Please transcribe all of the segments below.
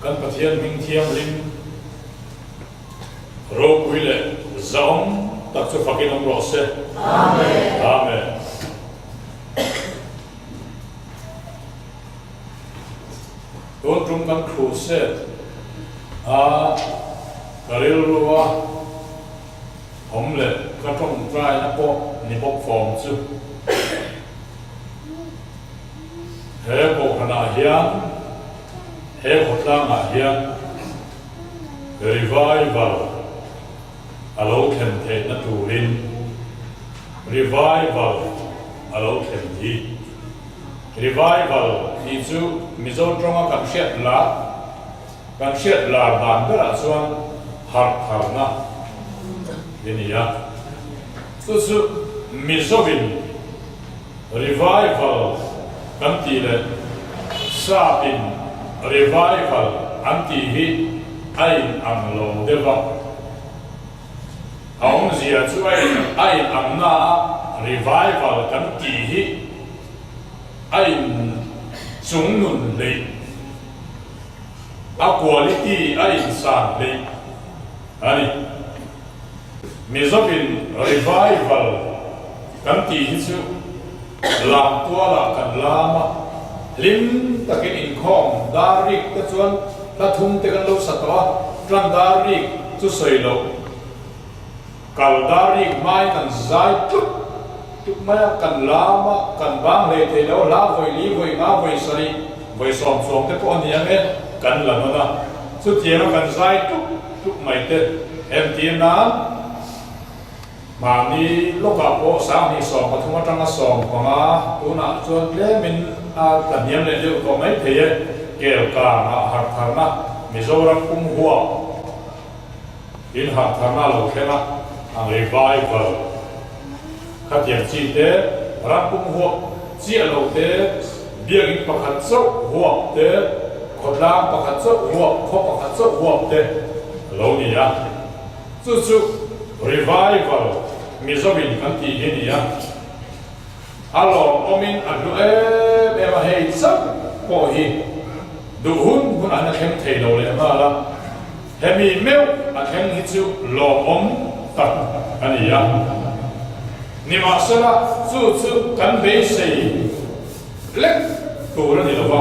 kan pathian ming thiam lim ro puile zong tak chu fakin om ro se amen amen don trung kan khu se a karil ruwa homle ka trong trai na po ni bok form chu he ko kana hian he hotlang a hian revival alo khem the na turin revival alo khem thi revival hi chu mizo tronga kan shet la ban bera chuan har tharna enia chu mizovin revival kan ti le sa in revival anti hi ai ang lo deva aung zia chu ai ang na revival kan ti hi ai chung nun le a quality ai san le ani mizopin revival kan ti hi chu lam tua la kan lama lim takin in khom darik ta chuan la thum te kan lo satwa tran darik chu soi lo kal darik mai kan zai tuk maya kan lama kan bang le te lo la voi li voi ma voi sari voi som som te ko ani ame kan la na chu tiang kan zai tuk mai te em ti na mà ni lúc gặp bố sáng ni sòng mà không có trong cái sòng của mà tôi nãy cho lẽ mình làm nhiệm lên được có mấy thì kêu cả mà hạt thằng na mình rồi ra cũng hoa in hạt thằng na lâu thế na hàng revival các tiền chi thế ra cũng hoa chia lâu thế việc in bạc hạt sốt hoa thế còn làm bạc hạt sốt hoa không bạc hạt sốt hoa thế lâu nhỉ à chú revival mizobin kan ti hi ya alom omin adu be ma hei sap po hi du hun ana khem thei lo le ma la hemi meu a khem hi chu lo om tak ani ya ni ma sala chu kan be sei lek tu ra ni lo ba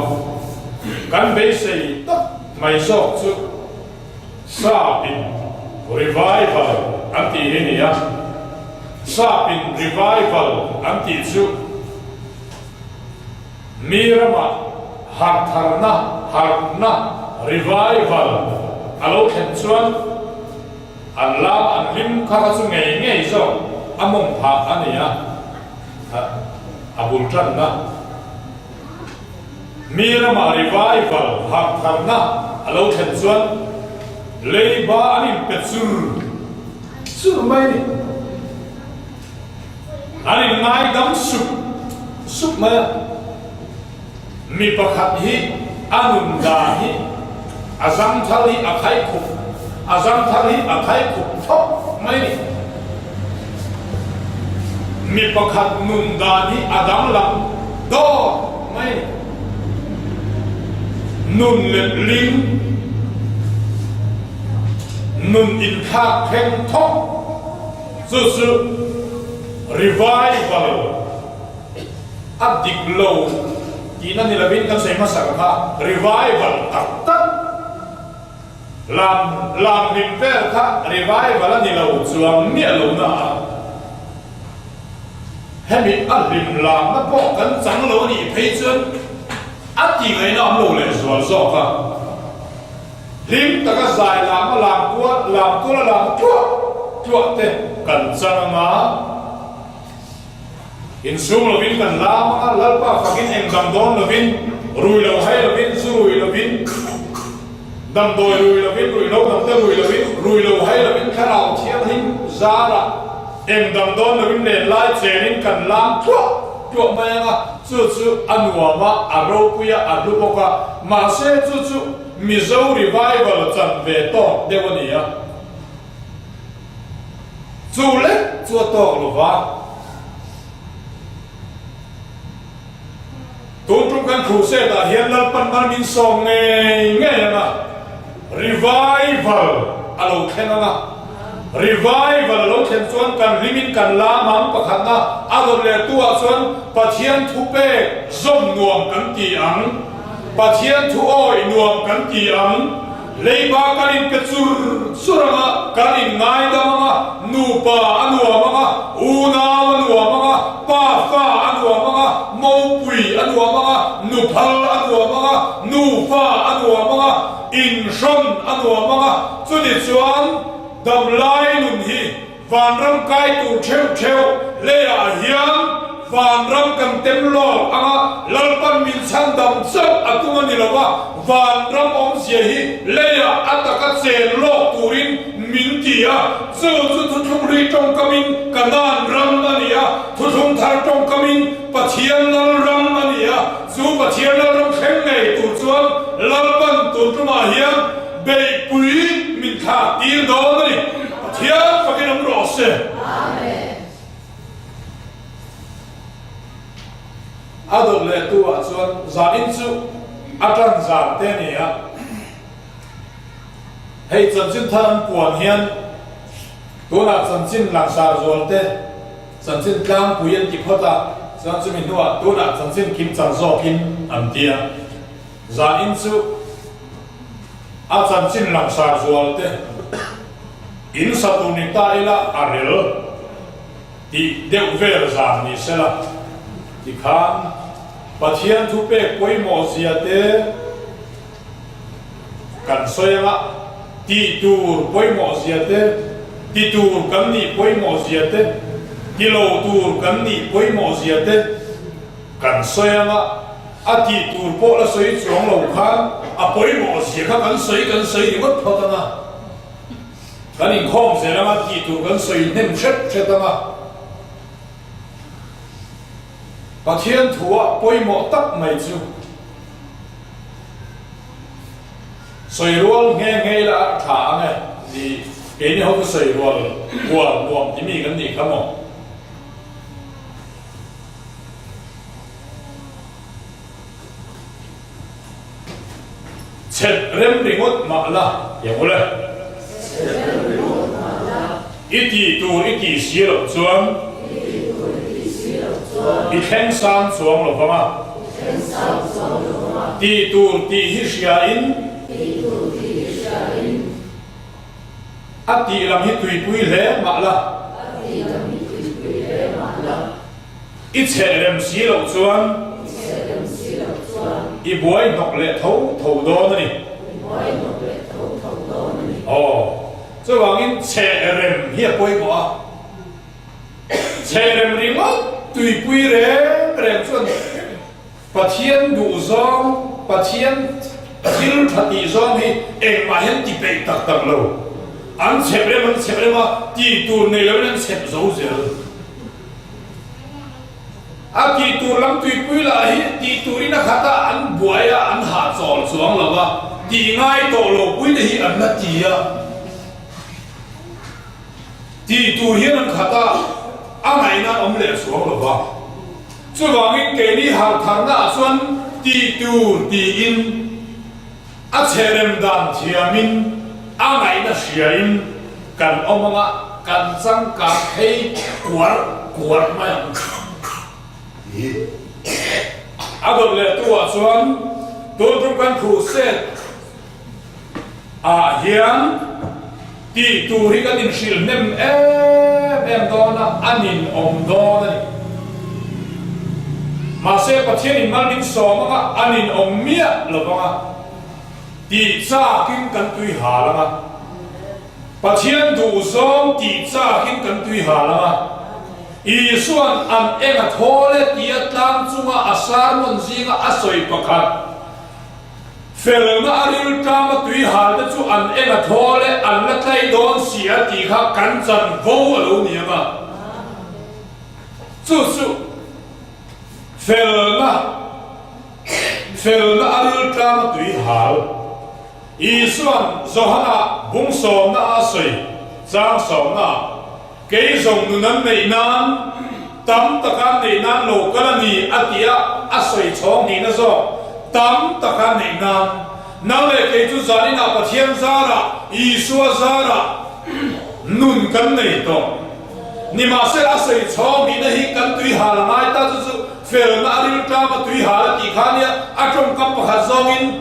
kan be sei tak mai so chu sa in revival anti hi ni ya sa in revival anti chu mirama harna revival alo khen chuan an lam an lim kha chu ngei zo among pha ania abul tran na mirama revival harna alo khen chuan leiba anin petsur sur mai ni ani ngai dam sup ma mi pakhat hi anun da hi azam thali akhai khu thop mai ni mi pakhat nun da hi adam lam do mai nun le lim nun in kha khen thop su revival adik low tina nilabin kan sa masarama revival taktak lam nimper ka revival nilaw chuang ni alo na hemi alim lam na po kan chang lo ni phei chuan ati ngai na lo le zual zo ka lim taka zai lam tua te kan chang ma in sum lovin kan lama lalpa fakin eng dam don lovin rui lo hai lovin rui lovin dam doi rui lo dam te rui lo hai lovin kharau thiam him zara eng dam don lovin le lai chenin kan lam tua mai nga chu anwa ma aro puya adupoka ma se chu mizo revival chan ve to dewania chu le chu to lova tốn trong căn khu xe đã hiện là pan ban min song nghe mà revival alo khenanga revival lo khen chuan kan rimin kan la mam pakhat na ador le tua chuan pathian thu pe zom nuam kan ti ang pathian thu oi nuam kan ti ang leiba kanin pechur suranga kanin ngai damanga nupa anuamanga una anuamanga pa fa anuamanga mopui anuamanga nuphal anuamanga nufa anuamanga inshon anuamanga chuni chuan damlai nun hi vanram kai tu theu leya hiam vanram kan temlo anga lalpan min chan dam chap atuma ni lawa vanram om sia hi leya ataka chen lo turin min tia chu thum ri tong kamin kanan ram ania thum thar tong kamin pathian lal ram ania chu pathian lal ram khem nei tu chuan lalpan tu tuma hiam be pui min kha tir do ni pathian pakinam ro se amen ador le tua chuan zanin chu atan zan te ni a hei chanchin than puan hian tuna chanchin laksa zol te chanchin tlang puyen ki phota chanchin min nuwa tuna chanchin kim chang zo kim am tia zanin chu a chanchin laksa zol te in satuni ta ila arel ti deu ver zan ni sela ti khan pathian thu pe koi mo sia te kan soyanga ti tur koi mo sia te ti tur kan ni koi mo sia te ti lo tur kan ni koi mo sia te kan soyanga a ti tur po la soi chuang lo khan a koi mo sia kha kan soi ni wat photanga kan in khom se la ti tur kan soi nem chetanga pathian thua poimo tak mai chu soirol nge la tha nge di eni ho soirol wa nuam ti mi kan ni khamo chet rem ringot ma la ya mole iti tur iti siro chuan i khen sam chuang lo pama ti tur ti hi sia in a ti lam hi tui pui le ma la i cherem si lo chuan i boy nok le tho do ni chu wangin cherem hi poi mo a cherem ri mo tùy quy rèm chuan pathian du zong pathian thil thati zong hi eng ma hen ti pe tak lo an chebre ma ti tur nei lo len chep zo zel a ti tur lam tùy quy la hi ti turina khata an buaya an ha chol chuang lawa ti ngai to lo pui le hi an na ti ya ti tur hian an khata angai na om le suang lo ba chu wangin ke ni har thar na chuan ti tur ti in a cherem dan thiamin angai na siain kan omanga kan chang ka thei kuar mai agor le tua chuan tu kan khu set a hian ti turi kan in shil nem em dona anin om dona ma se pathian in malin somanga anin om mia lovanga ti cha kin kan tui halanga pathian du zom ti cha kin kan tui halanga i suan an enga thole ti atlang chunga asar mon zinga asoi pakhat felna aril tama tui halda chu an enga thole an la tlai don sia ti kha kan chan vo alo niama chu felna aril tama tui hal i suan zohana bung som na asoi chang som na ke zong nunan nei nan tam takan nei nan lo kalani atia asoi chong ni na zo tam takan nei nan nang le ke chu zani na thiên gia là Isua gia là nun cần này to ni mà sẽ là sợi cho mình là hi cần tùy hà là mai ta chứ phèo na đi tra mà tùy hà là tí khá nia à trong cấp hạt zongin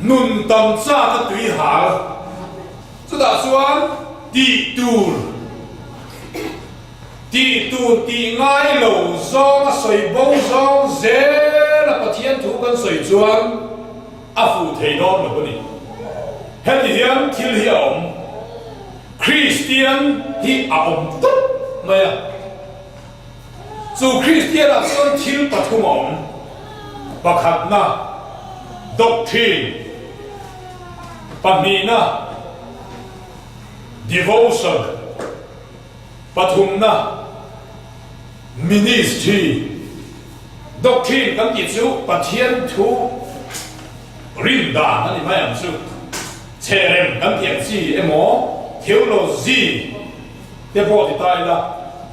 nun tâm cha cái tùy hà chứ đã xuân tỷ tu tỷ ngay lầu zong sợi bông zong dễ là bắt thiên thủ cần sợi chuan à phụ thầy đó là cái gì hết thì hiền thiếu hiểu Christian thì ông tốt mày à dù Christian là son thiếu bắt thùng ông bắt hạt na doctrine bắt mi na devotion bắt thùng na ministry doctrine kan ti chu pathian thu rin da na ni mai am chu cherem kan ti chi emo theology te bo ti tai la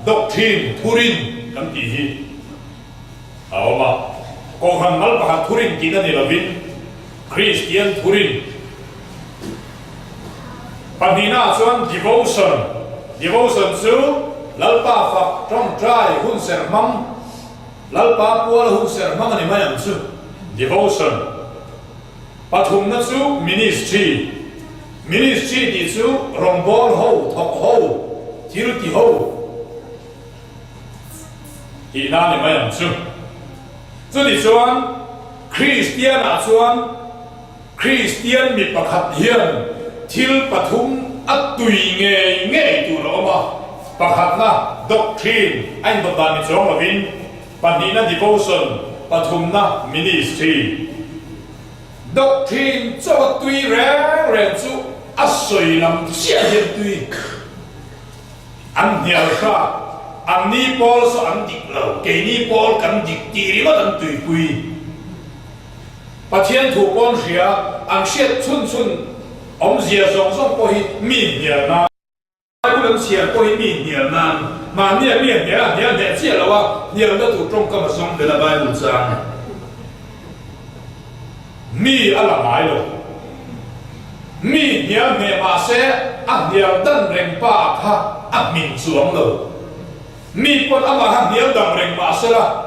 doctrine thurin kan ti hi awa ko han mal pa thurin ti na ni lovin Christian thurin panina chuan devotion chu lalpa fa trong trai hun ser mam lalpa pual hun ser mam ani mai am chu devotion pathum na chu ministry ti chu rombol ho thok ho thil ti ho hi na ni mai am chu chu ni chuan Christian a chuan Christian mi pakhat hian thil pathum atui nge tu ro ma pakhat na doctrine anh bậc đàn ni chong lovin panina devotion pathum na ministry doctrine cho tùy rèn chu a soi lam chia hiền tùy anh hiểu ra anh ni Paul so anh dik lo ke ni Paul kan dik ti ri ma tan tùy quy pathian thủ con ria anh siết chun ông zia zong po hi min hiền na ai cũng siết po hi min hiền na mà nia min hiền để chia lo wa hiền da tu trong ka ma song de la Bible sang mi ala mai lo mi hiền me ma se a hiền dan reng pa kha a min chuang lo mi pon ama ha hiền dan reng ma se la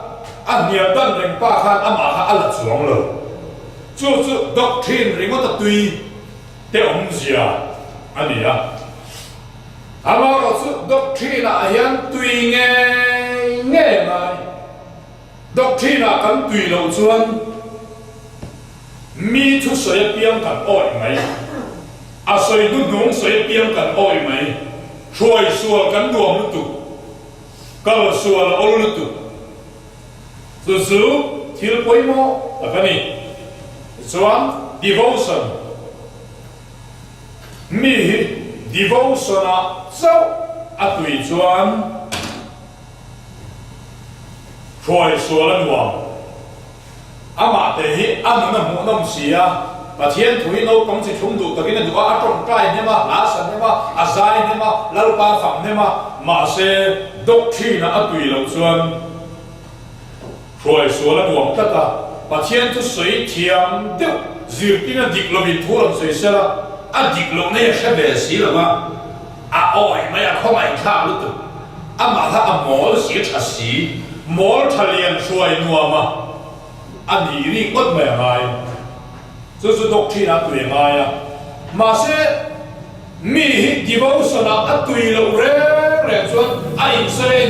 a hiền dan reng pa kha ama ha ala chuang lo chu doctrine ringo ta tui te ông zia ani ya ama ro chu doctrine a hian tui nge mai doctrine kan tui lo chuan mi thu soi piang kan oi mai a soi du nong soi piang kan oi mai soi sual kan duam lu tu kal sual ol lu tu su thil poimo apani chuan devotion mi devotion a chau a tui chuan soi sual an duam ama te hi an na mu nam sia pathian thui no kong chi thum du takin du a trong trai ne ma la san ne ma a zai ne ma lal pa pham ne ma se doctrine a tui lo chuan soi sual an duam ta pathian tu soi thiam deu zirtina diklomin thuram soi sela a diklo ne sha be si la ma a oi ma ya kho mai kha lu tu ama tha a mol si tha si mol thalian suai nuama anh đi mất mẹ ngài, cho doctrine anh tùy ngài à, mà sẽ mi devotion anh tùy lâu rẻ cho anh sẽ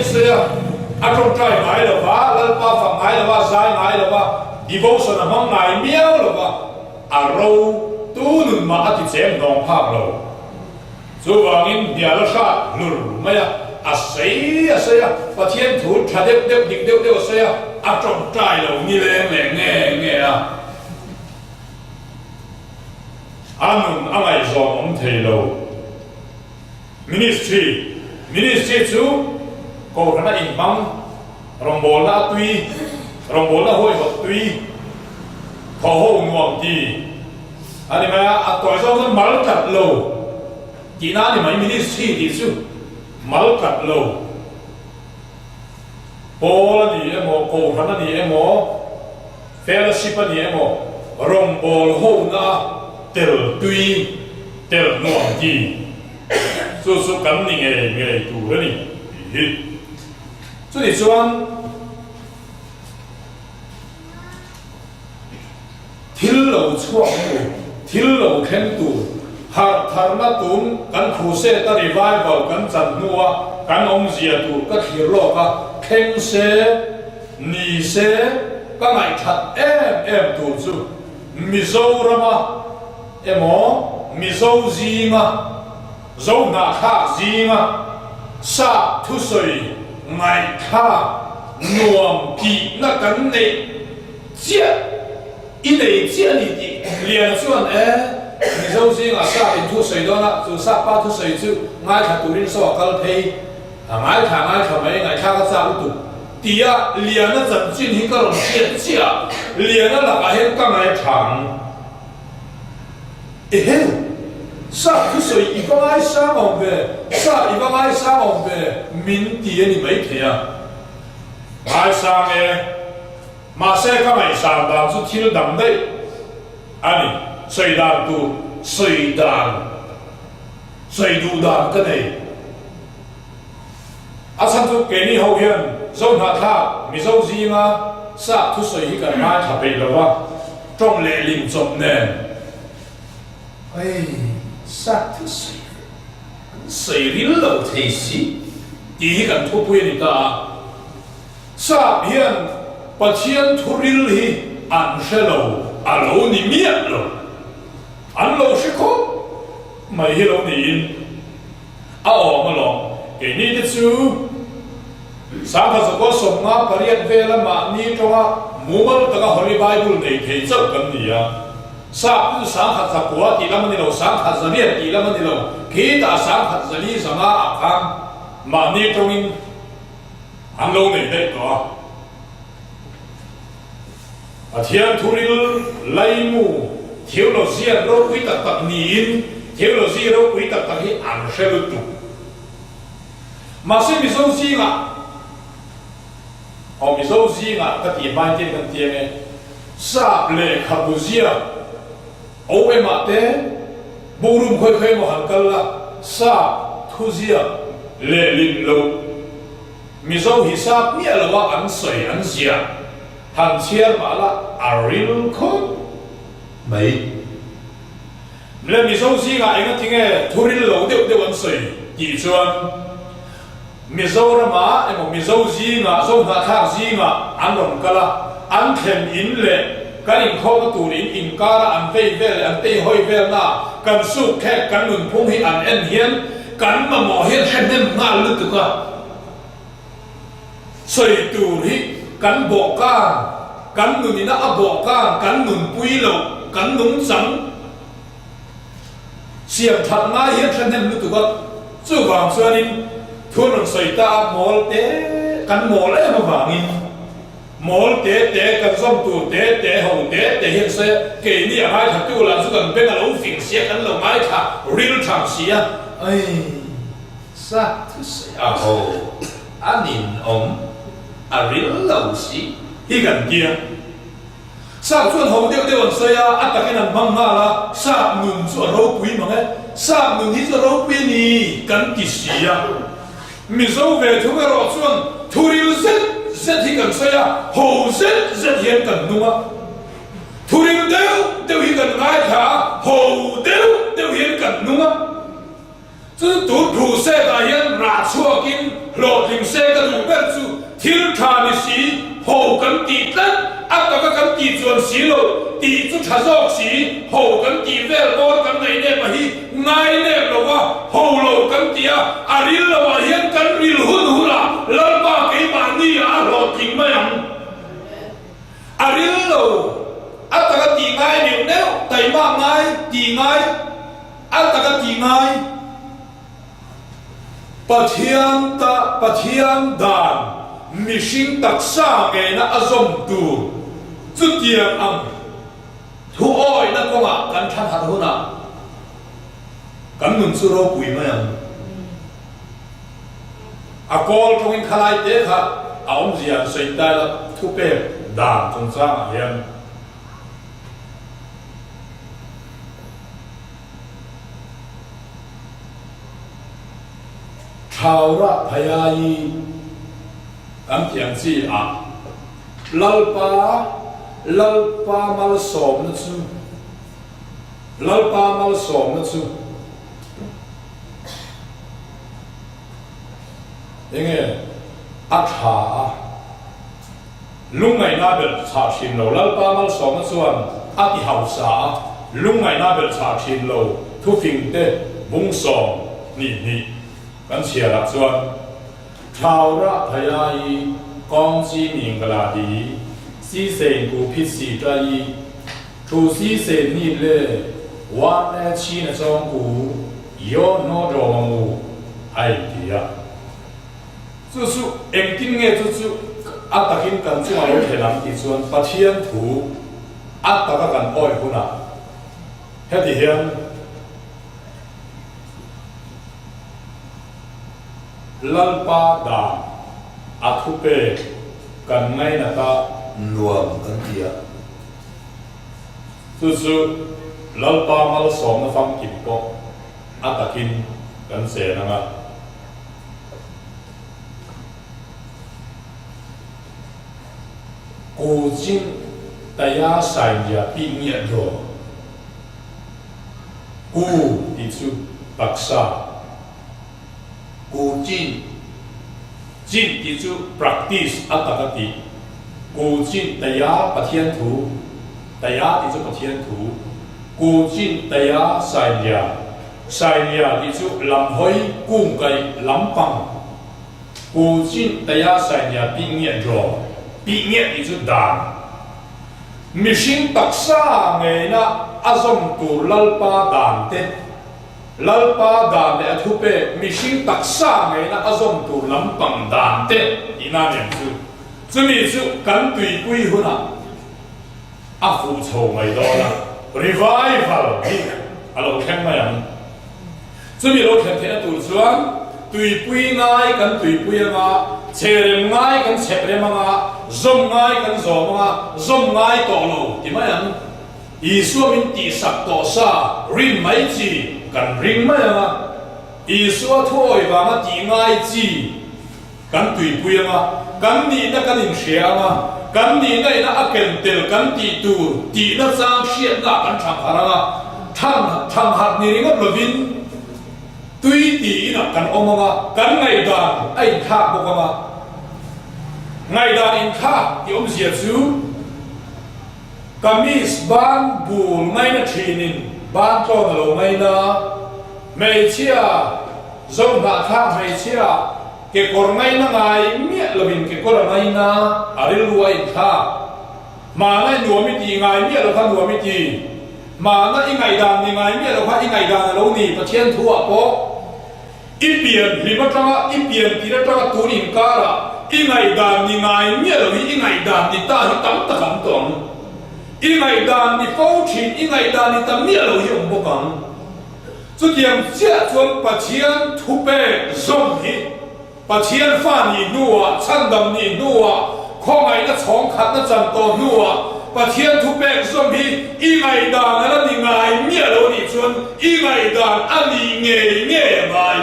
anh trong trái ngài là ba, lần ba phạm ngài là ba, sai ngài là ba, devotion anh mong ngài miêu là ba, à râu tu nương mà anh thì xem nòng pháp lâu, cho vàng nhà là sao lur mày à xây và thiên thủ trả đều xây à trong trái lâu như lẽ nghe à anh ấy dọn ông thầy lâu ministry chú cô nó in măng rong bò la tuy rong bò la hôi vật tuy thọ hậu nguồn gì anh ấy mà tuổi sau nó mal chặt lâu chỉ na thì mấy ministry thì chú mal chặt lâu Paul ni emo ko hana ni emo fellowship ni mo rong bol ho na tel tui tel nuang ti su kan ni nge tu ni hi chu ni chuan thil lo chuang tu thil lo khen tu har tharna tun kan khuse ta revival kan chan nuwa kan om zia tu ka thir lo ka khen se ni se ka ngai that em tu chu Mizorama emo mizo zinga zo na kha zinga sa thu soi ngai kha nuam ki na kan ne chia in nei chia ni ti lian chuan mizo zinga sa in thu soi do na chu sa pa thu soi chu ngai kha turin so kal thei ngai kha mai ngai kha ka sa tu tia lian na zan chin hi ka rom chia lian na la ka hen ka ngai thang sa thu soi i ka ngai sa mong ve sa i ka ngai sa mong ve min ti ni mai thea ngai sa nge ma se ka mai sa da chu thil dang dai ani soi dan tu soi du dan ka nei a san tu ke ni ho hian zo na tha mi zo zi nga sa thu soi hi ka mai tha pe lo wa trong le lim chom ne ai sa thu soi rin lo thei si ti hi kan thu pui ni ta sa hian pathian thu ril hi an shelo alo ni miat lo an lo shi ko mai hi lo ni in a o ma lo ke ni de chu sa ka zo ko som nga pariat vela ma ni tonga mumal ta ka holy bible nei thei chau kan ni ya sa pu sa kha sa kwa ti lam ni lo sa kha za riat ti lam ni lo ke ta sa kha za li sa ma a kham ma ni tongin an lo nei de ko a thian thuril lai mu theology ro wi ta tak ni in theology ro wi ta tak hi an shelu tu ma se mi so si nga o mi so si nga ka ti ban tin kan ti nge sa le khabuzia o e ma te burum khoi khoi mo han kal la sa thuzia le lin lo mi so hisab mi ala wa an soi an sia han chiar ma la aril kho mai le mi so si nga enga tinge thuril lo de an soi ti chuan Mizorama emo mizozi nga zo na thak zi nga anom kala an them in le kan in kho tu in kara an vei vel an tei hoi vel na kan su khe kan nun phung hi an en hian kan ma mo hian hem nga lu tu ka soi tu hi kan bo ka kan nun ina a bo ka kan nun pui lo kan nun chang siam that nga hian hem lu tu ka chu wang chuanin thun ang soi ta mol te kan mol e ma wangin mol te kan som tu te ho te hian se ke ni a hai tha tu la chu kan ben a lo fing sia kan lo mai tha real tham sia ai sa thu se a ho anin om a real lo si hi kan kia sa chuan ho de an soi a atakin an bang ma la sa nun chu ro pui ma nge sa nun hi chu ro pui ni kan ti sia mizo ve thu ro chuan thuril zet hi kan soya ho zet hian kan nunga thuril deu hi kan ngai tha ho deu hian kan nunga chu tu thu se ta hian ra chuakin lo ling se ka du ber chu thil tha ni si ho kan ti tlan a ka kan ti chuan si lo ti chu tha zok si ho kan ti vel bor kan nei ne pa hi ngai ne lo wa ho lo kan ti a aril lo wa hian kan ril hun hula lal ba ke ma ni a lo ting ma yang aril lo a ta ka ti ngai ni ne tai ma ngai ti ngai a ta ka ti ngai pathian dan mishing taksa ke na azom tu chu tiang ang thu oi na ko nga kan than hat huna kan nun chu ro pui ma yang a kol thongin khalai te kha a om zia sei ta la thu pe da chung cha hian thao ra thayai kan thiang chi a lalpa mal som na chu lalpa mal som na chu enge a tha lungai na bel cha thin lo lalpa mal som na chuan a ti hausa lungai na bel cha thin lo thu phing te bung som ni kan chia la chuan thao ra thayai kong chi ming la di si sen ku phit si trai thu si sen ni le wa na chi na chong ku yo no ro mu ai dia chu em tin nge chu a takin kan chu ma lo thelam ti chuan pathian thu a taka kan oi huna heti hian lalpa da athupe kan ngai na ta nuam kan tia chu lalpa mal som na fam kim po atakin kan se na nga cô jin taya sai ya pi nya ro ku ti chu paksa cô jin ti chu practice atakati cô jin taya pathian thu taya ti chu pathian thu cô jin taya sai ya ti chu lam hoi kung kai lam pang cô jin taya sai ya pi nya ro pi nya ti chu dan mission taksa nge na azom tu lalpa dan te lalpa dan le thupe mission taksa nge na azom tu lampang dan te ina niam chu chumi chu kan tui pui huna a fu chho mai do la revival hi alo khem ma yang chumi lo khem the tu chuan tui pui ngai kan tui pui nga cherem ngai kan cheprem nga zom ngai kan zom nga zom ngai to lo ti ma yang isu min ti sak to sa rin mai chi kan ring mai nga isu thoi ba ma ti ngai chi kan tui pui nga kan ni na kan in shia nga kan ni na ina aken tel kan ti tu ti na sang shiat na kan thang haranga thang hat ni ring lovin tui ti na kan omonga kan ngai dan ai tha bo ma ngai dan in tha ti om sia chu kamis ban bul ngai na thinin ban to na lo ngai na mei chia zong na tha mei chia ke kor ngai na ngai mi lovin ke kor ngai na aril ruai tha ma ngai nuami ti ngai mi lo khan nuami ti mà nó in ngày đàn thì ngày biết là phải in ngày đàn là lâu nỉ và thiên thu à po ít biển thì mất ra ít biển thì nó ra tu niệm cả là in ngày đàn thì ngày biết là in ngày đàn thì ta thì tắm ta cảm tưởng in ngày đàn thì phô trì in ngày đàn thì ta biết là hiểu một cái cho điểm chia chuẩn và thiên thu bè rộng hi và thiên phan thì nua chăn đầm thì nua khó ngày nó chóng khát nó chân to nua và thiên thu bè rộng hi in ngày đàn là thì ngày biết là thì chuẩn in ngày đàn anh thì nghe mai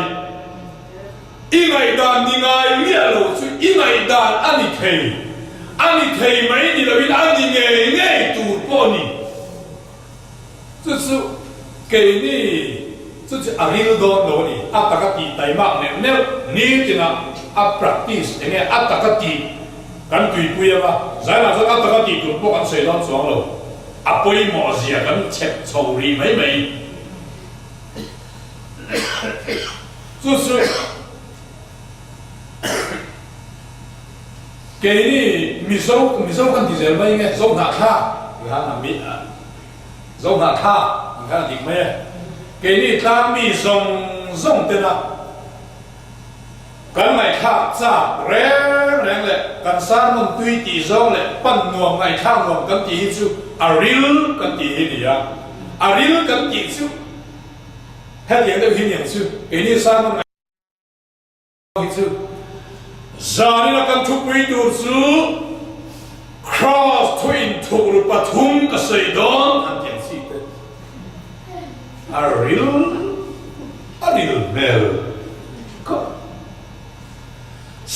in ngày đàn thì ngày biết là chuẩn in ngày đàn anh thì thầy mấy thì là vì anh thì nghe tụt bỏ đi 就是给你就是阿里多罗尼阿达个地大马呢，你就那阿 practice， 因为阿达个地跟对背啊嘛，再拿说阿达个地就不敢随便装了，阿背毛事啊跟切草里美，就是给你米收跟地人们应该收哪他，你看那米啊，收哪他，你看顶没？ 给你当米送的啦，跟来看咋人嘞，跟三门对地上嘞，半诺来看我跟地就阿里跟地里啊，阿里跟地就，还连着拼两句，给你三门就，啥你那跟出轨都是 cross twin 土鲁巴通个水洞，很典型的。 a little mel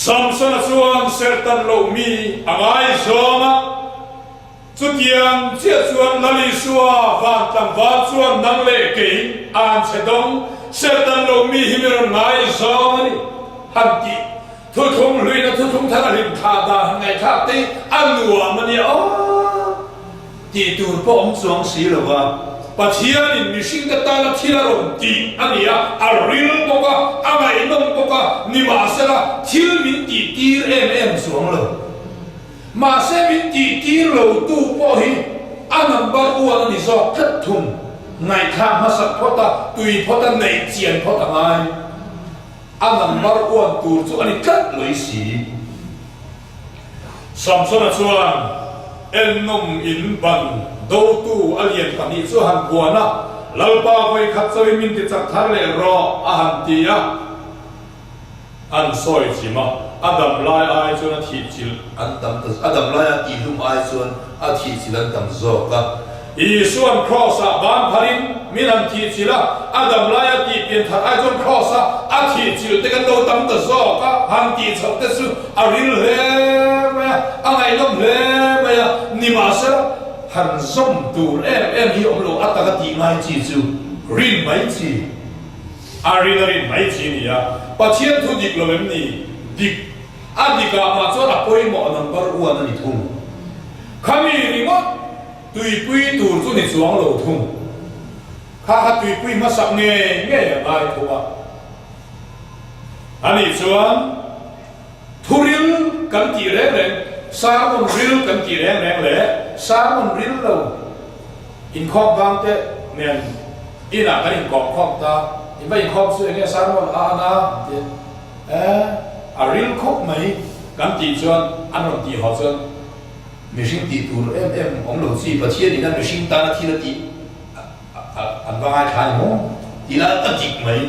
Samson chuan sertan lo mi angai zonga chutiang chia chuan lali suwa van tam van chuan nang le ke an chedong sertan lo mi himiron ngai zoni hanti thu thung lui na thu thung thang rim tha da ngai tha te anua mani o ti tur po om chuang si lo wa pathian in mishing ta la thila rom ti ania aril boka amai nom boka ni ma sala thil min ti tir em chuang lo ma se min ti tir lo tu po hi anambar uan ni zo khat thum ngai kha ma sak phota tui phota nei chian phota ngai anambar uan tur chu ani khat loi si Samson chuan en nom in ban do tu alien pani chu han buana lalpa voi khat choi min ti chak thar le ro a han ti a an soi chima adam lai ai chu na thi chil an tam ta adam lai a ti lum ai chuan a thi chil an tam zo ka isuan cross a ban pharin min an thi chila adam lai a ti pian thar ai chuan cross a thi chil te kan do tam ta zo ka han ti chak te su a ril he ma a ngai lom he ma ya ni ma sa han som tu em hi om lo ataka ti ngai chi chu rin mai chi rin mai chi ni ya pathian thu dik lo em ni dik adika ma cho a poi mo number 1 ani thum khami ri mo tui pui tur chu ni chuang lo thum kha ha tui pui ma sak nge ai thuwa ani chuan thuril kan ti re Sarmon ril kan ti reng le Sarmon ril lo in khom bang te nen ina kan in khom ta in bai khom su nge Sarmon ana te a ril khop mai kan ti chuan anon ti ho chuan machine ti tur em ong lo chi pathian in machine ta na thi la ti an ba ai thai mo ti la ta tik mai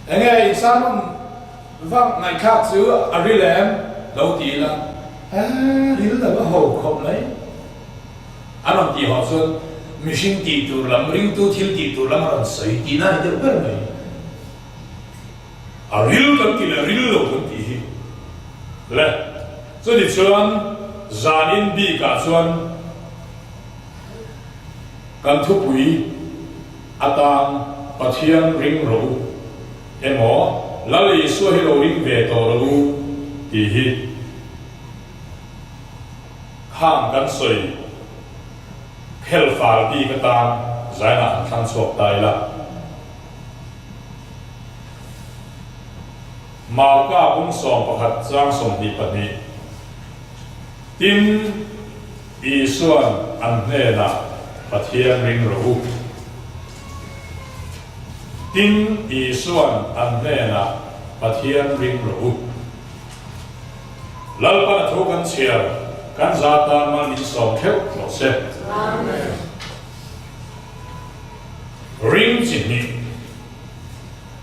nge Sarmon vang ngai khak chu a ril em đầu tiên là ril là cái hậu khổng đấy anh làm gì họ xuân mình sinh tỷ tu làm ring tu thiếu tỷ tu làm làm sấy tỷ na thì đâu biết này ril cái gì là ril là cái gì lẽ cho nên xuân zanin bi cả xuân cần thu bùi atang pathian ring ro em ó lá lì xuôi hi ring về tổ ro thì hi khang kan soi khel fal bi ka tam zaina than chok tai la mau ka bung som pakhat chang som di pani tin isuan an hne na pathian ring ro tin isuan an hne na pathian ring ro lalpa na thu kan chia kan zata ma ni som kheu lo se amen ring chin ni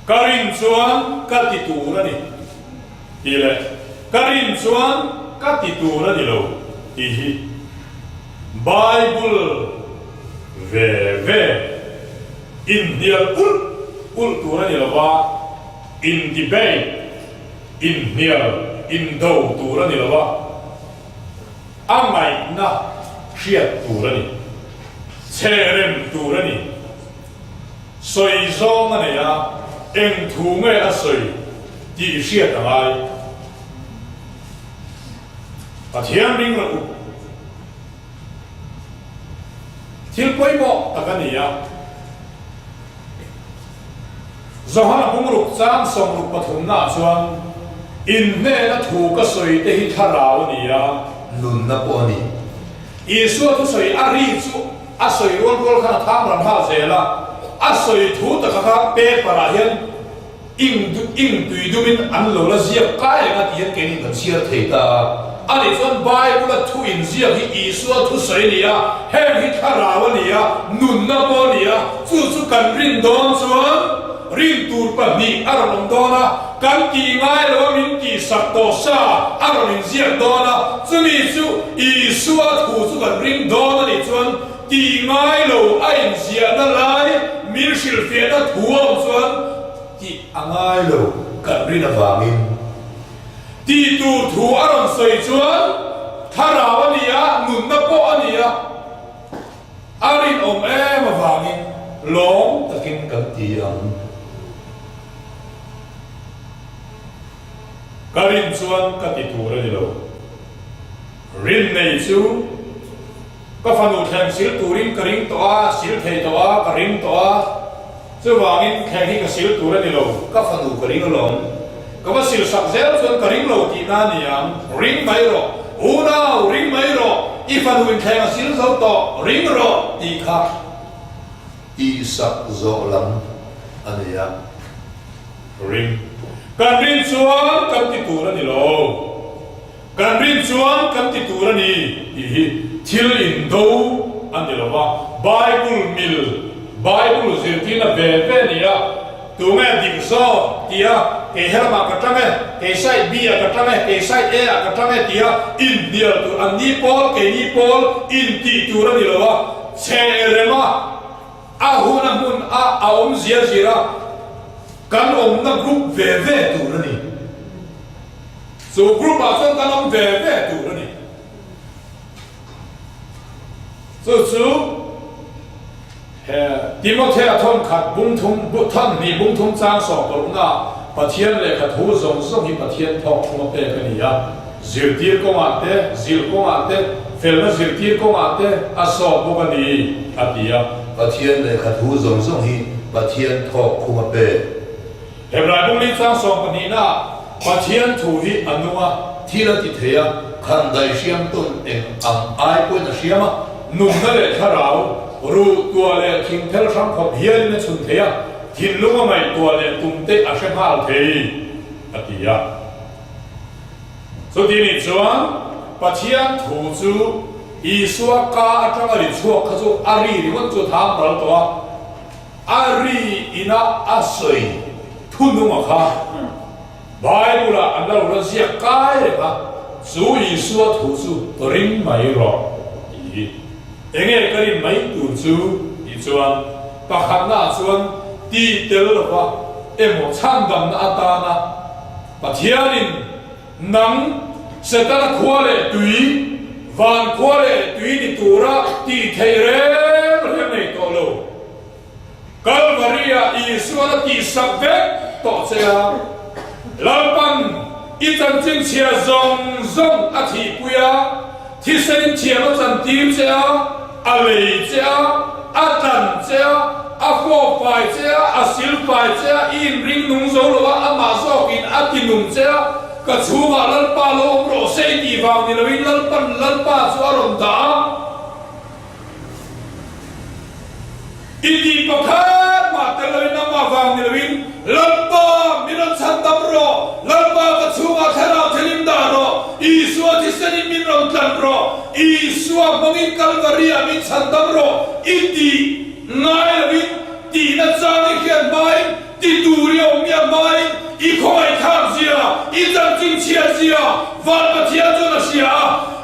karin chuan ka ti tu na ni ile karin chuan ka ti tu na ni lo ti hi bible ve in dial ul tu na ni lo wa in debate in near in do tu ra ni lawa amai na khiat tu ra ni cherem tu ra ni soi zong na ya eng thu nge a soi ti khiat ai pathian ring ra thil poi mo takani ya zohana bungruk chang som ruk pathum na chuan in ne na thu ka soi te hi tharau ni ya nun na po ni isu tu soi ari chu a soi rol khana tham ram ha zela a soi thu ta kha pe para hian ing tui du min an lo la zia kai nga ti ke ni kan sia thei ta ani chuan bible thu in zia hi isu thu soi ni ya he hi tharau ni ya nun na po ni ya chu kan rin don chuan rin tur pa ni aron dona kan ti ngai lo min ti sak to sa aron zia dona chumi chu isu thu chu kan rin dona ni chuan ti ngai lo ai zia na lai mir shil fe na thuam chuan ti angai lo kan rin avangin ti tu thu aron soi chuan tharaw ania nun na po ania arin om em avangin lom takin kan ti ang karin chuan ka ti tu ra ni lo rin nei chu ka fanu thang sil turin karing to a sil thei to a karing to a chu wangin khang hi ka sil tu ra ni lo ka fanu ka ring lom ka ba sil sak zel chuan karing lo ti na ni ang ring mai ro una ring mai ro i fanu thang sil zo to ring ro ti kha isak zo lam ania ring kan rin chuan kan ti tu ra ni lo kan rin chuan kan ti tu ra ni hi thil in do an ni lo wa bible mil bible zirtina ve ve nia tu nge dik so tia ke helma ka tange ke sai bi ka tange ke sai e ka tange tia in dia tu an ni pol ke ni pol in ti tu ra ni lo wa che rema a hun a om zia zira kan om na group ve ve tu ra ni so group a so kan om ve ve tu ra ni so Timothy thon khat bung thum bu than ni bung thum chang so ko na pathian le khat hu zong zong hi pathian thok thum pe ka ni ya zirtir ko ate zil ko ate felna zirtir ko ate aso bu ka ni atia pathian le khat hu zong zong hi pathian thok khuma pe hebrai bung ni chang so ka ni na pathian thu hi anuwa thila ti theya khan dai siam ton en ang ai ko na siama nun na le tharau ru tua le thing thel sang khop hian na chun theya thin lunga mai tua le tumte a she hal thei atia so ti ni chuan pathian thu chu isua ka atanga ri chuak kha chu ari ri wan chu tham ral to ari ina asoi thunuma kha bible andal ro sia kai re kha chu isua thu chu ring mai ro i enge karin mai tu chu i chuan pakhat na chuan ti tel lo wa emo chang dam na atana pathianin nang setana khwale tui van khwale tui ni tura ti theire re nei to lo Calvaria i suana ti sabve to chea lalpan itan ching chia zong zong athi puya thi sen chia lo chan tim chea alei chea atan chea a fo pai chea a sil pai chea in ring nung zo lo a ma zo in atin nung chea ka chunga lal pa lo ro sei ti wang ni lo in lal pan lal pa chu aron da Iti pakhat ma teloi na ma wang ni lo in lal pa minan chan tam ro lal pa ka chunga thara thelim da ro isua thi seni min ro tlan ro isua mangin Calvaria min chan tam ro iti ngai lo in ti na chang hian mai ti turi om ya mai i khoi tham zia i chang ching chia zia van pa thia cho na sia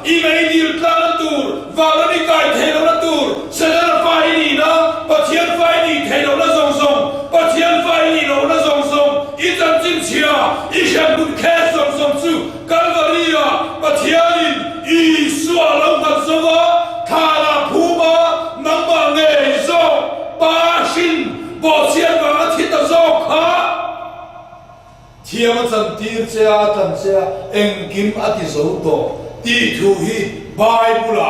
i mai dil tlan tur van ni kai thelo na tur sedar fai ni na pa thian fai ni thelo na zong zong pa thian fai ni no na zong zong i chang ching chia i hian bun khe zong zong chu Calvaria pa thianin i sua long ta zowa khala phuma nang ba nge zo pa shin bo chian ba thi ta zo kha thiam chan tir chea tan chea engkim ati zo to ti thu hi bible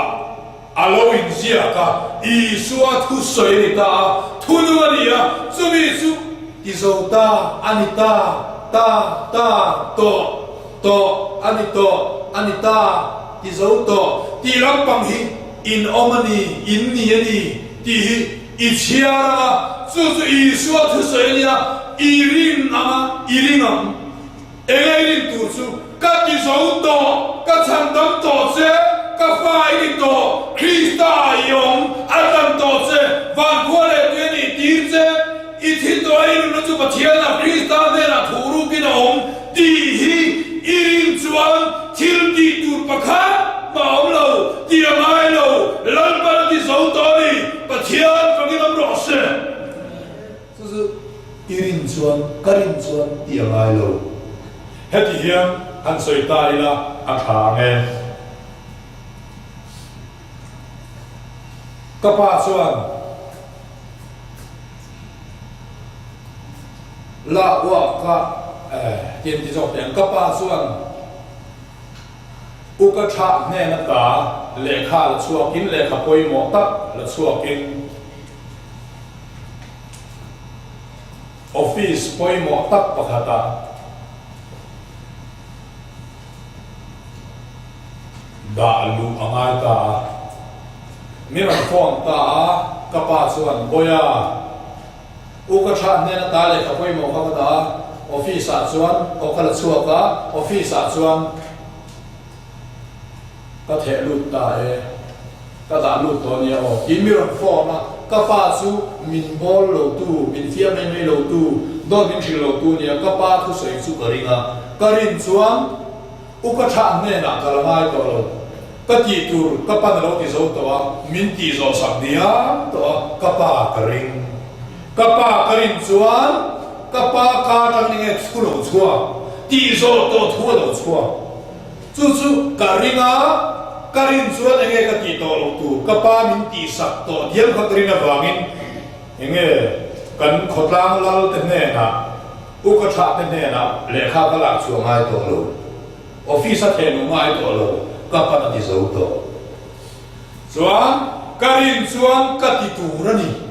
alo in zia ka isua thu soi ni ta thu nu ani ya chu mi chu ti zo ta anita ta to anita ti zo to ti lam pang hi in omani in ni ani ti hi i chiara chu isua thu soi ni ya iring am engairin tu chu ka ti zo to ka chan dam to che ka fai ni to Krista yong adam to che van khole tu ni ti che i thi to ai nu chu pathian na Krista ne na thuru ki na om ti hi iring chuan thil ti tu pakha maum lo ti mai lo lal pa ti zo to ni pathian pangin am ro se irin chu chuan karin chuan tiangai lo heti hiam an soi ta ila a tha nge kapa chuan la wa ka tiền thì dọc tiền cấp ba xuân u cái tháp này nó cả lệ kha là xua kín lệ kha bôi mỏ tắc là xua kín office bôi mỏ tắc bạc hà ta đã lu ang ai ta miran phone ta cấp ba xuân bôi à u cái tháp này nó cả lệ kha bôi mỏ tắc ta office a chuan o khala chuaka office a chuan ka the lut ta e ka da lut to ni o imiron form a ka pa chu min bol lo tu min fiam mai lo tu do min thil lo tu ni ka pa thu sei chu karin chuan u ka tha ne na ka ngai to lo ka ti tur ka pa lo ti zo to a min ti zo sak dia to ka pa karin chuan kapa ka tang ni chu lo chua ti zo to thu lo chua chu karin chuan enge ka ti to lo tu kapa min ti sak to dial ka karin awangin enge kan khotlang lal te ne na u ka tha te ne na le kha ka la chu ngai to lo office a the nu ngai to lo kapa na ti zo to chuan karin chuan ka ti tu ra ni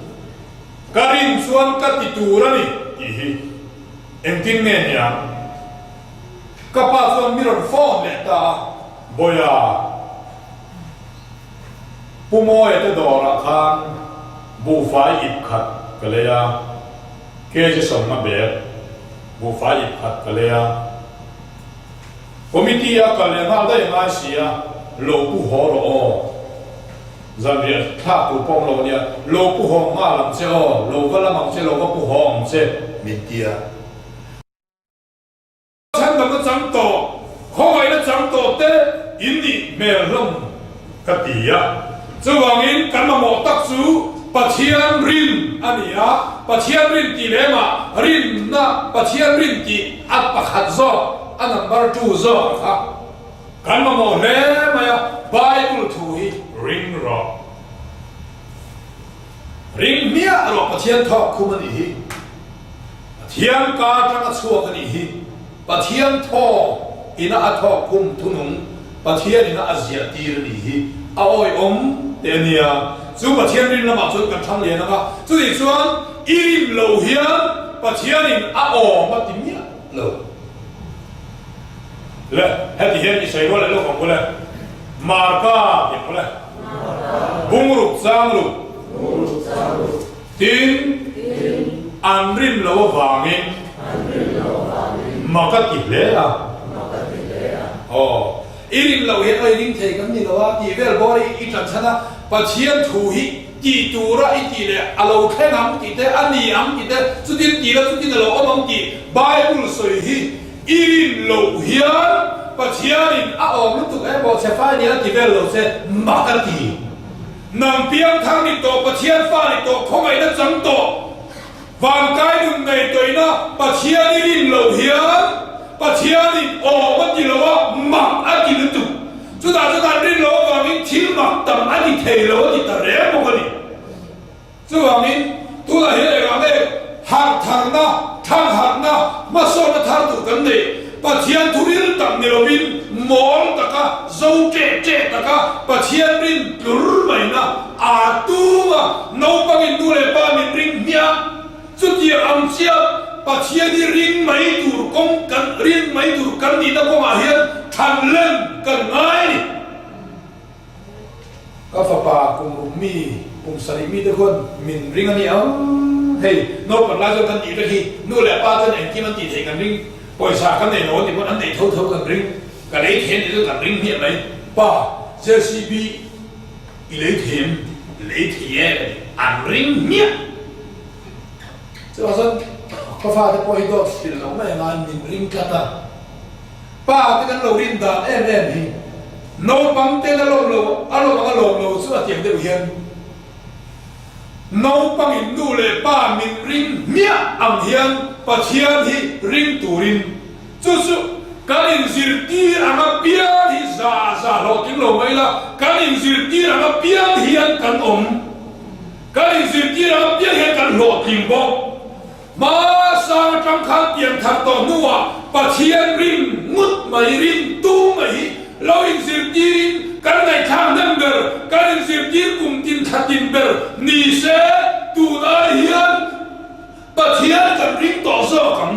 em tin nghe nhỉ các bạn phân miron phone để ta boya pumoy te dora khan bu fai ip khat kaleya ke je som na be bu fai ip khat kaleya committee a kale na da ma sia lo pu ho ro o zamia tha pu pom lo nia lo pu ho ma lam che o lo va la mang che lo va pu ho che mediaฉันต้องจังโตข้อยนะจังโตเตอินดีเมลงกติยาจะวางอินกันมาหมดตักสูปัจเจียนรินอันนี้อะปัจเจียนรินที่เลมารินนะปัจเจียนรินที่อัปปะขัดโซอันนั้นบาร์จูโซครับกันมาหมดเลมาya Bible ทูฮีริงรอริงเมียรอปัจเจียนทอกคุมันอีเทียนกาจังชัวกันอีปะเทียนทออินาทอคุมทุนุงปะเทียนอินาอาเซียตีรนีเอาไอ้เดียนียจูปะเทียนรินละมาจุดกันทั้งเลยนะครับจุดอีกส่วนอีริมโลเฮียปะเทียนอินอามาติมีโลและให้ที่เห็นที่ใช้ว่าอะไรโลกของกูเลยมาร์กาเห็นกูเลยบุงรุกซางรุกตินอันริมโลวางินมาก็ติดเลยอ่ะโอ้อีริมเราเห็นไอ้ริมเทกันนี่ก็ว่าตีเวลบอรีอีจันชนะปะเชียนถูหิตีตูระอีตีเลยอะเราแค่น้ำตีเตอันนี้น้ำตีเตสุดที่ตีแล้วสุดที่เราเอาน้ำตีไบเบิลสวยหิอีริมเราเฮียปะเชียนินอาออกลุตุกไอ้บอกเชฟฟ้านี่แล้วตีเวลเราเสมากันตีนำเพียงทางนี้โตปะเชียนฟ้านี่โตเขาไม่ได้จังโตวางกายดุนในตัวน่ะปะเชียนี่ริมโลเฮียปะเชียนี่โอ้มันจิโลว่ามักอากิลุตุจุดาริมโลวามินทิลมักตัมอากิเทโลจิตาเร่มกันนี่จุดวามินตัวเฮียว่าเนี่ยหักทางน่ะทางหักน่ะมาโซนทางตุกันนี่ปะเชียนทุริลตัมเนโรบินมอลตะกะโซเจตะกะปะเชียนริมตุรไปน่ะอาตัวโนปังอินดูเลปามินริมเมียจุดที่อัมเชียปัจเจียนี่ริงไม่ดูกงกันริงไม่ดูกันนี่นะก็มาเห็นทันเล่นกันง่ายนี่ก็ฝาปากุมมีกุมสลิมีทุกคนมินริงอันนี้เอาเฮ้ยนกปัดลายจนกันอีกทีนู่นแหละป้าท่านเองที่มันตีเทกันริงปล่อยสากันในโน้ตที่มันอันไหนเท่ากันริงกันเลยเห็นนี่กันริงเห็นไหมป้าเจสีบีอีเลยเห็นเลยเทียอันริงเนี่ยว่าสันก็ฟ้าจะปล่อยดอกสิเราไม่งานมินริงกัตาป้าที่กันเรารินดาเอ็นฮีโนปังเตกันเราอารมณ์กันเราสุดที่ยังได้เห็นโนปังอินดูเลยป้ามินริงเมียอังเฮียนป pathian hi ring turin chu kanin zirti anga pian hi za lo tin lo mai la kanin zirti anga pian hi an kan kanin zirti anga pian hi kan lo ting bo ma sa tang kha tiang thak to nuwa pathian ring mut mai ring tu mai lo in zirti ring kan nai thang nam ber kanin zirti kum tin thatin ber ni se tu na hian pathian kan ring to so kan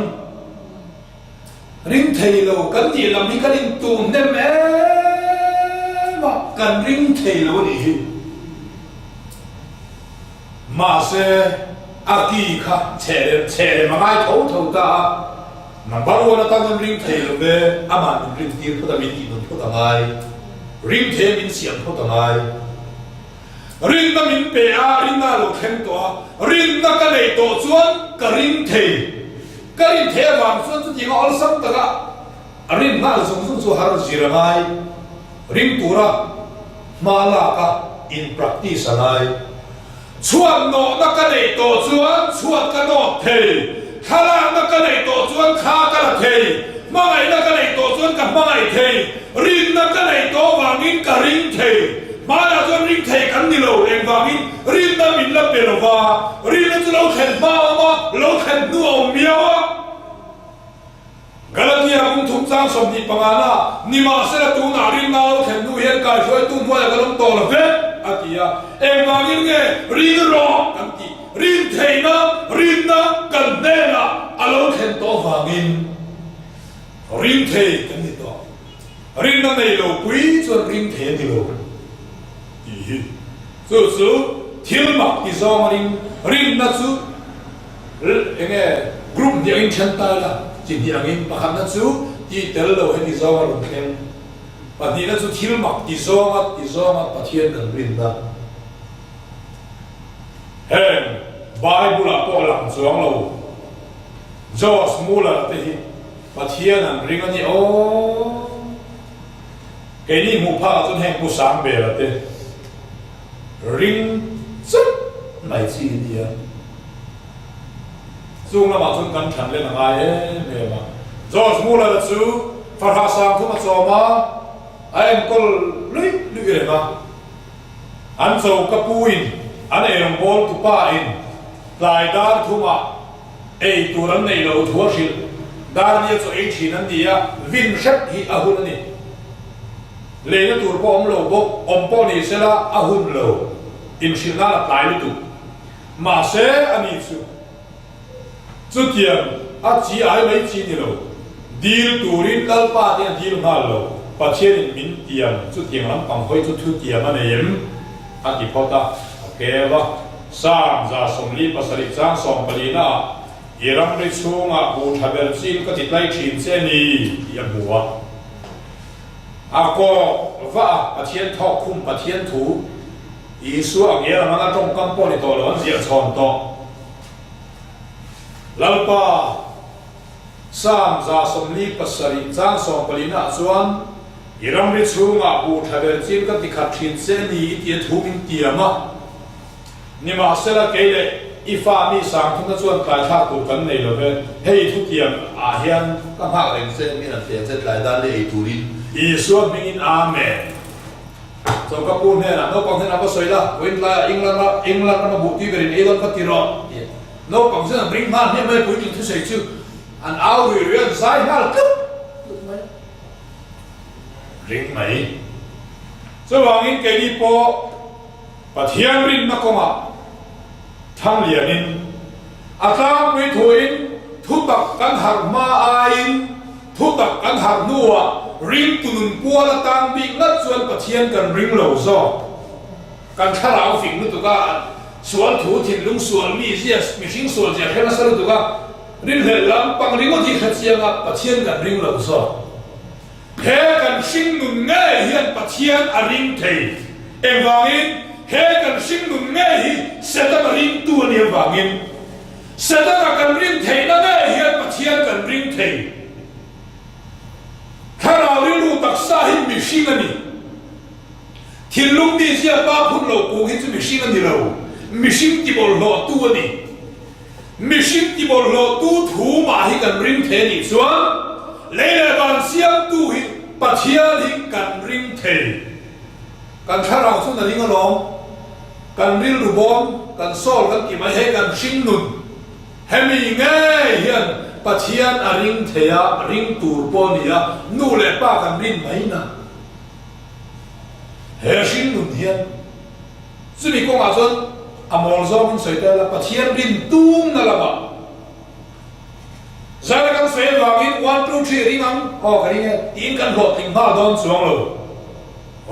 ring thầy lâu cần gì làm đi cái ring tùm nem mà cần ring thầy lâu đi mà sẽ aki khá chè mà ngay thấu ta mà bao nhiêu là tăng ring thầy lâu về mà ring tiền có ta mình đi nó có ta ngay ring thầy mình xiêm có ta ngay ring ta mình bè ring ta lâu khen to ring ta cái này to chuan cái ring thầy cái ring thầy vàng xuân chỉ có all sắm tất cả ring na dùng dùng har zirangai ring tura mala ka in practice angai chuan no na ka nei to chuan ka no thei khala na ka nei to chuan kha ka la thei mangai na ka nei to chuan ka mangai thei ring na ka nei to wangin ka ring thei mala chuan ring thei kan ni lo eng wangin ring na min la pelova ring na chu lo khen ma lo khen nu om miawa Galatia kung thum sang som di pangana ni ma sera tu na rin na khen nu hian kai khoi tu mo ya galom to la ve atia e mangin nge rin ro kan ti rin theina kan ne na alo khen to wangin rin thei kan ni to rin na nei lo pui chuan rin thei ni lo hi chu thil mak ti zong rin na chu enge group dia in chen ta la chỉ hiện in mà khám chú đi tới lâu hay đi do mà lùng khen và đi nó chú thiếu mặc đi do mà bà thiên cần rin ta hèn Bible là bỏ làm xuống lâu do small là thế bà thiên cần rin anh ô cái này mua pha cho hẹn mua sáng về là thế rin rất này chi đi à chung là mà chung cắn thẳng lên là ngay ấy mà do mua là chú phát hạ sang thu mà cho mà anh có lấy cái mà anh cho cái puin anh em bol tu pa in lại đa thu mà ấy tu lần này lâu thua xịn đa nhiều cho ấy chỉ nên đi à vin sét hi ahun này lấy nó tu po lâu bốc po này sẽ là ahun lâu in xịn là lại đi tu mà sẽ anh ấy chú chút tiền chỉ ai mấy chi nhiều deal turin kalpa tiền deal malo phát triển min tiền chút tiền lắm bằng hơi chút tiền mà này kịp ta ok và sam ra sông li pasari trang sông palina iram ri chunga bu thabel chin ka titlai thin che ni ya buwa ako va pathian thok khum pathian thu isu angera manga trong kampo ni to lo zia chon to lalpa sam za somli pasari chang som palina chuan iram ri chunga bu thavel chin ka tikhat thin se ni ti thumin tiama nima sela keile ifa mi sang thung chuan kai tha tu kan nei lo ve hei thu tiam a hian các hạng đánh xe mi là tiền rất lại đa lệ thủ đi isu mingin amen so ka pun he na no pang he na ba soila win la england na bu ti verin elon ka tiro no pang se na bring man he mai pui tu thu sei chu an au ri rian sai hal kup ring mai so wangin ke ni po pathian rin na koma thang lianin atang wi thuin thu tak kan har ma ain thu tak kan har nuwa ring tunun puala tang bi ngat chuan pathian kan ring lo zo kan tharau fing nu tuka sual thu thin lung sual mi zia mi sing sual zia khela sar tuka rin hel lam pang ringo thi khachianga pathian kan ring lo zo he kan sing nun nge hian pathian a ring thei engwangin he kan sing nun nge hi sedam ring tu ni wangin sedam kan ring thei na nge hian pathian kan ring thei tharau ring lu tak sa hi mi sing ani thil lung di zia ba phun lo ku hi chu mi sing ani lo mi sing ti bol lo tu ani mission ti bol lo tu thu ma hi kan ring the ni chuan leile ban siam tu hi pathian hi kan ring the kan tharang chu na ring along kan ril ru bom kan sol kan ki mai he kan sing nun hemi nge hian pathian a ring thea ring tur po nia nu le pa kan rin mai na he sing nun hian sumi ko ma chon amol zong soi ta la pathian rin tung na la ba zara kan soi wa in 1 2 3 ring ang ho ka ring tin kan lo ting ba don chuang lo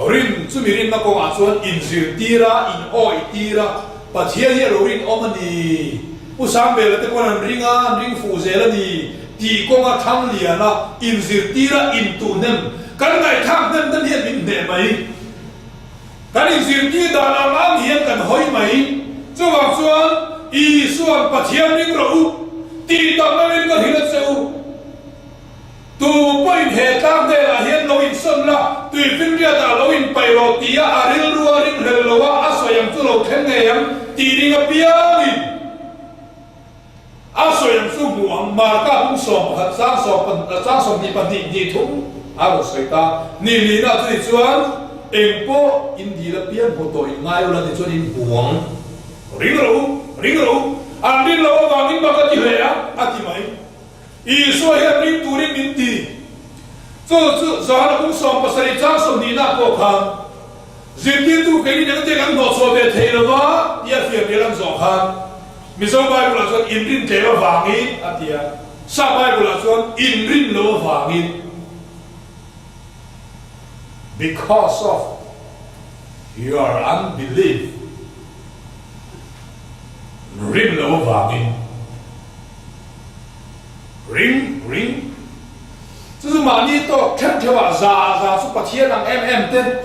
rin sumi rin na ko ma chuan in zir tira in oi tira pathian hi lo rin omani usang bela te kon ringa ring fu zela ni ti ko ma thang lia na in zir tira in tu nem kan ngai thang nem dan hian min ne mai kan in zir ti da la ma hian kan hoi mai chuang chuan i suan pathian ring ro ti ta ma rin ka hilat seu tu point he tang de la hian lo in son la tui fin ria da lo in pai ro tia aril ruwa ring hel lo wa asoyam chu lo then nge yam ti ring a piang asoyam chu muang ma ka hung som khat sang so pan sang som ni pan ni thum a lo soi ta ni li na chu chuan engpo indi la pian po to ngai la ni chuan in buang ring ro an ring lo wa min ba ka ti he a ati mai i so hian ring turin min ti chu zahar kum som pasari chang som ni na ko khan ziti tu ke ni nang te kan no so be thei lo ba ya fia be lam zo khan mi so bible la so in rin te lo wangi atia sa bible la so in rin lo wangi because of your unbelief rin lo wangi ring 就是马尼多看条啊咋是把天让 mm 的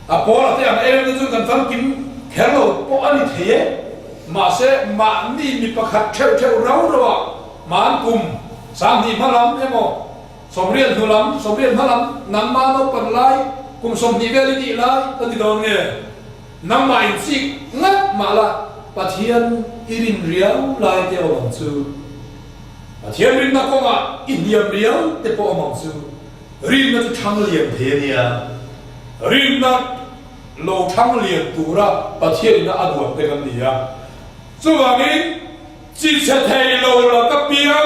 啊波了这样 mm 就跟分金看了不按你贴马些马尼咪把卡跳绕的哇马กุม上你มาล้ำใช่ไหมสมเรียนตัวล้ำสมเรียนมาล้ำน้ำมาโนปันไล่กุมสมนิเวลิติไล่ตั้งที่ตรงเนี่ยน้ำมาอินซิกงัดมาละปะเทียนอิรินเรียวลายเดียวหลังซูปะเทียนรินนักก็มาอินเดียเรียวเตปอหลังซูรินนักทั้งเลียนเทียนียรินนักโลทั้งเลียนตัวละปะเทียนนักอดวงเป็นกันดีอ่ะส่วนนี้จิตเสถียรโลละกับเปียง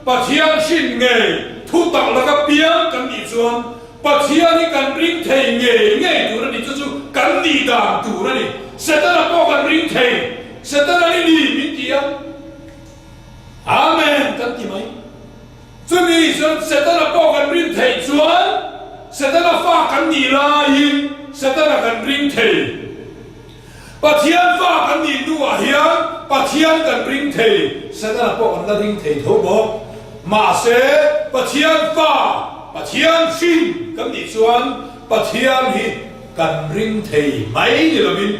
ปะเทียนชินเงยทุตักละกับเปียงกันดีส่วนปะเทียนนี่กันรินเทงเงยตัวละนี่จู่ๆกันดีด่างตัวละนี่เสร็จแล้วพอกันรินเทงเสร็จแล้วนี่ดีมิติอ่ะอาเมนกันที่ไหมส่วนนี้ส่วนเสร็จแล้วพอกันรินเทงส่วนเสร็จแล้วฟ้ากันดีลายเสร็จแล้วกันรินเทงปะเทียนฟ้ากันดีนัวเฮียปะเทียนกันรินเทงเสร็จแล้วพอกันละรินเทงทุกบอกมาเสปะเทียนฟ้าปะเทียนชินกันดีส่วนปะเทียนฮิกันรินเทงไม่ดีละมิน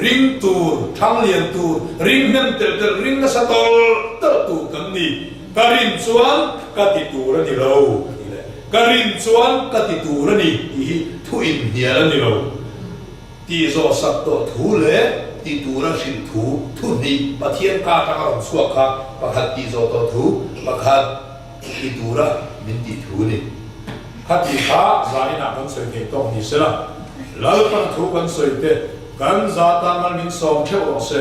ริงตูทั้งเลียนตูริงนั่นเตลริงนั่นสตอลเตตูกันนี่การินส่วนกัติตูระนี่เราการินส่วนกัติตูระนี่ทุอินเดียระนี่เราที่โซสัตโตทูเล่ที่ตูระชินทูทุนี่ปะเทียนกาตะการสวกค่ะปะขัดที่โซโตทูปะขัดที่ตูระมินที่ทูนี่ขัดที่ข้าใจนักกันสวยเก่งตรงนี้สิละแล้วกันทูกันสวยเตกันซาตามันมินสองเท่าไหร่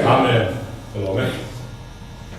อาเมนอาเมน